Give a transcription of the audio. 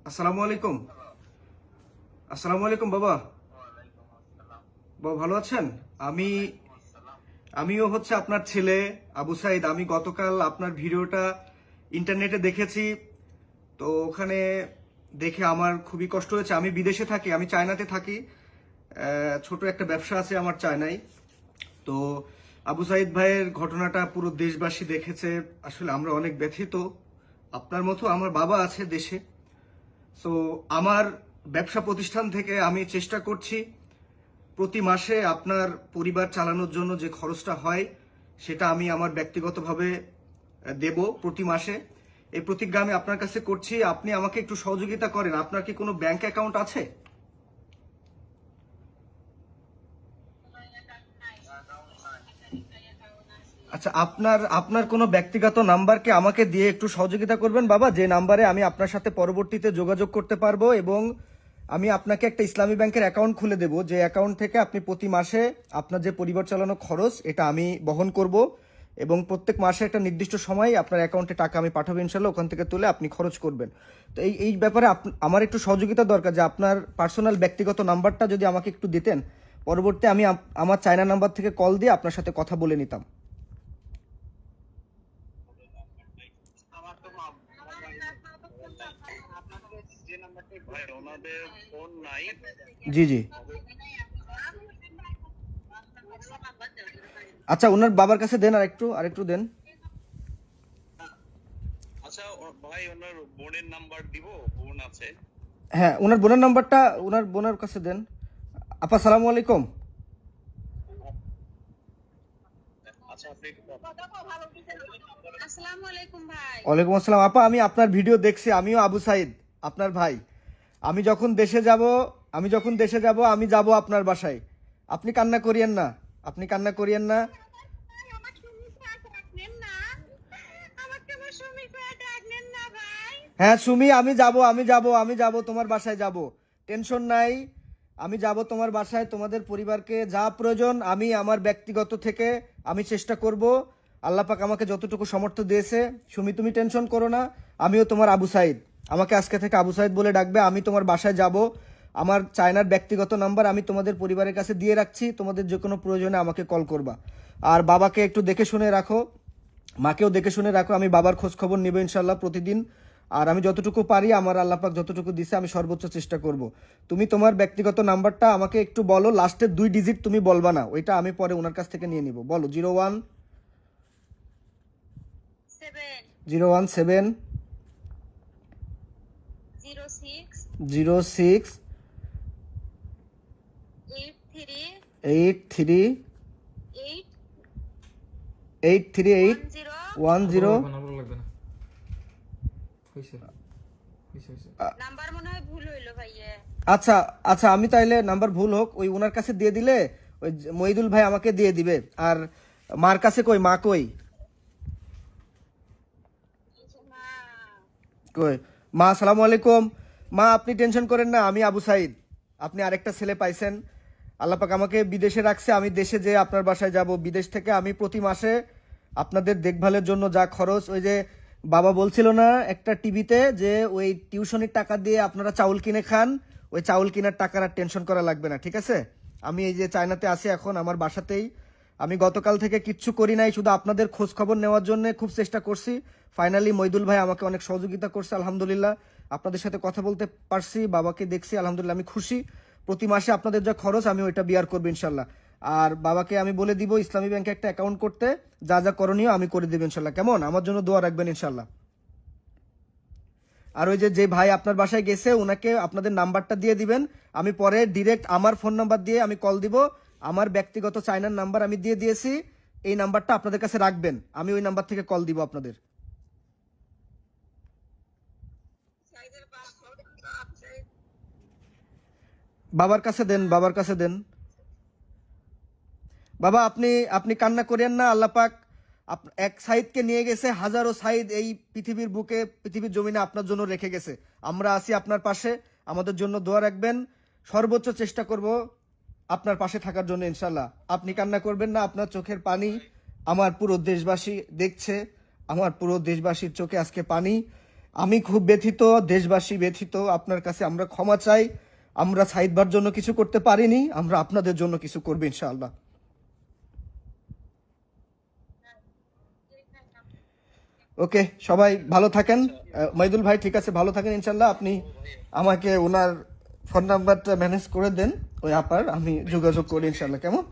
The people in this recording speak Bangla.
আসসালামু আলাইকুম। আসসালামু আলাইকুম বাবা। বাবা ভালো আছেন? আমি আমিও হচ্ছে আপনার ছেলে আবু সাইদ। আমি গতকাল আপনার ভিডিওটা ইন্টারনেটে দেখেছি। তো ওখানে দেখে আমার খুবই কষ্ট হয়েছে। আমি বিদেশে থাকি, আমি চায়নাতে থাকি। ছোট একটা ব্যবসা আছে আমার চায়নায়। তো আবু সাইদ ভাইয়ের ঘটনাটা পুরো দেশবাসী দেখেছে। আসলে আমরা অনেক ব্যথিত। আপনার মতো আমার বাবা আছে দেশে। সো আমার ব্যবসা প্রতিষ্ঠান থেকে আমি চেষ্টা করছি প্রতি মাসে আপনার পরিবার চালানোর জন্য যে খরচটা হয় সেটা আমি আমার ব্যক্তিগতভাবে দেব প্রতি মাসে। এই প্রতিজ্ঞা আমি আপনার কাছে করছি। আপনি আমাকে একটু সহযোগিতা করেন। আপনার কি কোনো ব্যাংক অ্যাকাউন্ট আছে? আচ্ছা, আপনার আপনার কোনো ব্যক্তিগত নাম্বারকে আমাকে দিয়ে একটু সহযোগিতা করবেন বাবা, যে নাম্বারে আমি আপনার সাথে পরবর্তীতে যোগাযোগ করতে পারবো, এবং আমি আপনাকে একটা ইসলামী ব্যাংকের অ্যাকাউন্ট খুলে দেব, যে অ্যাকাউন্ট থেকে আপনি প্রতি মাসে আপনার যে পরিবার চালানো খরচ এটা আমি বহন করব, এবং প্রত্যেক মাসে একটা নির্দিষ্ট সময় আপনার অ্যাকাউন্টে টাকা আমি পাঠাবো ইনশাল্লাহ। ওখান থেকে তুলে আপনি খরচ করবেন। তো এই ব্যাপারে আমার একটু সহযোগিতা দরকার, যে আপনার পার্সোনাল ব্যক্তিগত নাম্বারটা যদি আমাকে একটু দিতেন, পরবর্তী আমি আমার চায়না নাম্বার থেকে কল দিয়ে আপনার সাথে কথা বলে নিতাম। ভাই ওনাদের ফোন নাই। জি জি। আচ্ছা, ওনার বাবার কাছে দেন, আর একটু দেন। আচ্ছা ভাই ওনার বোনের নাম্বার দিব, বোন আছে। হ্যাঁ, ওনার বোনের নাম্বারটা ওনার বোনের কাছে দেন। আপা সালামু আলাইকুম। আচ্ছা আপনি একটু আসসালামু আলাইকুম ভাই। ওয়ালাইকুম আসসালাম। আপা, আমি আপনার ভিডিও দেখছি। আমিও আবু সাইদ, আপনার ভাই। আমি যখন দেশে যাব আমি যাব আপনার বাসায়। আপনি কান্না করিয়েন না, আপনি কান্না করিয়েন না। আমার সুমি ভাই ডাকলেন না, আমাকে আমার সুমি ভাই ডাকলেন না ভাই। হ্যাঁ সুমি, আমি যাব তোমার বাসায় যাব। টেনশন নাই, আমি যাব তোমার বাসায়। তোমাদের পরিবারকে যা প্রয়োজন আমি আমার ব্যক্তিগত থেকে আমি চেষ্টা করব। আল্লাহ পাক আমাকে যতটুকু সামর্থ্য দিয়েছে। সুমি, তুমি টেনশন করো না। আমিও তোমার আবু সাইদ। আমাকে আজকে থেকে আবু সাইদ বলে ডাকবে। আমি তোমার বাসায় যাব। আমার চায়নার ব্যক্তিগত নাম্বার আমি তোমাদের পরিবারের কাছে দিয়ে রাখছি। তোমাদের যে কোনো প্রয়োজনে আমাকে কল করবা। আর বাবাকে একটু দেখে শুনে রাখো, মাকেও দেখে শুনে রাখো। আমি বাবার খোঁজ খবর নেব ইনশাল্লাহ প্রতিদিন। আর আমি যতটুকু পারি, আমার আল্লাহ পাক যতটুকু দিছে আমি সর্বোচ্চ চেষ্টা করব। তুমি তোমার ব্যক্তিগত নাম্বারটা আমাকে একটু বলো। লাস্টের 2 ডিজিট তুমি বলবা না, ওইটা আমি পরে ওনার কাছ থেকে নিয়ে নিব। বলো। 7 017 06 06 83 83 8 838 10 10। নাম্বার মনে হয় ভুল হইলো ভাইয়া। আচ্ছা আচ্ছা, আমি তাইলে নাম্বার ভুল হোক, ওই ওনার কাছে দিয়ে দিলে ওই মহিদুল ভাই আমাকে দিয়ে দিবে। আর মার কাছে কই, মা কই? মা কই মা? আসসালামু আলাইকুম। মা, আপনি টেনশন করেন না, আমি আবু সাইদ। আপনি আরেকটা ছেলে পাইছেন। আল্লাহ পাক আমাকে বিদেশে রাখছে। আমি দেশে যে আপনার বাসায় যাব। বিদেশ থেকে আমি প্রতি মাসে আপনাদের দেখভালের জন্য যা খরচ, ওই যে বাবা বলছিল না একটা টিভিতে, যে ওই টিউশনির টাকা দিয়ে আপনারা চাউল কিনে খান, ওই চাউল কেনার টাকার আর টেনশন করা লাগবে না, ঠিক আছে? আমি এই যে চায়নাতে আছি এখন, আমার বাসাতেই। আমি গতকাল থেকে কিচ্ছু করি নাই, শুধু আপনাদের খোঁজ খবর নেওয়ার জন্য খুব চেষ্টা করছি। ফাইনালি মইদুল ভাই আমাকে অনেক সহযোগিতা করছে, আলহামদুলিল্লাহ। আপনাদের সাথে কথা বলতে পারছি, বাবাকে দেখছি, আলহামদুলিল্লাহ আমি খুশি। প্রতি মাসে আপনাদের যা খরচ আমি ওইটা বিয়ার করবো ইনশাল্লাহ। আর বাবাকে আমি বলে দিব ইসলামী ব্যাংকে একটা অ্যাকাউন্ট করতে, যা যা করণীয় আমি করে দেবো ইনশাল্লাহ। কেমন? আমার জন্য দোয়া রাখবেন ইনশাল্লাহ। আর ওই যে ভাই আপনার বাসায় গেছে, ওনাকে আপনাদের নাম্বারটা দিয়ে দিবেন। আমি পরে ডিরেক্ট আমার ফোন নাম্বার দিয়ে আমি কল দিব। আমার ব্যক্তিগত চায়নার নাম্বার আমি দিয়ে দিয়েছি, এই নাম্বারটা আপনাদের কাছে রাখবেন। আমি ওই নাম্বার থেকে কল দিব আপনাদের। বাবার কাছে দেন, বাবার কাছে দেন। বাবা, আপনি আপনি কান্না করেন না। আল্লাহ পাক এক সাইদকে নিয়ে গেছে, হাজারো সাইদ এই পৃথিবীর বুকে, পৃথিবীর জমিনে আপনার জন্য রেখে গেছে। আমরা আছি আপনার পাশে, আমাদের জন্য দোয়া রাখবেন। সর্বোচ্চ চেষ্টা করব আপনার পাশে থাকার জন্য ইনশাল্লাহ। আপনি কান্না করবেন না। আপনার চোখের পানি আমার পুরো দেশবাসী দেখছে, আমার পুরো দেশবাসীর চোখে আজকে পানি। আমি খুব ব্যথিত, দেশবাসী ব্যথিত, আপনার কাছে আমরা ক্ষমা চাই। আমরা সাইদ ভাইয়ের জন্য কিছু করতে পারিনি, আমরা আপনাদের জন্য কিছু করবো ইনশাআল্লাহ। ওকে, সবাই ভালো থাকেন। মাইদুল ভাই ঠিক আছে, ভালো থাকেন ইনশাল্লাহ। আপনি আমাকে ওনার ফোন নাম্বারটা ম্যানেজ করে দেন, ওই আপার আমি যোগাযোগ করি ইনশাল্লাহ, কেমন?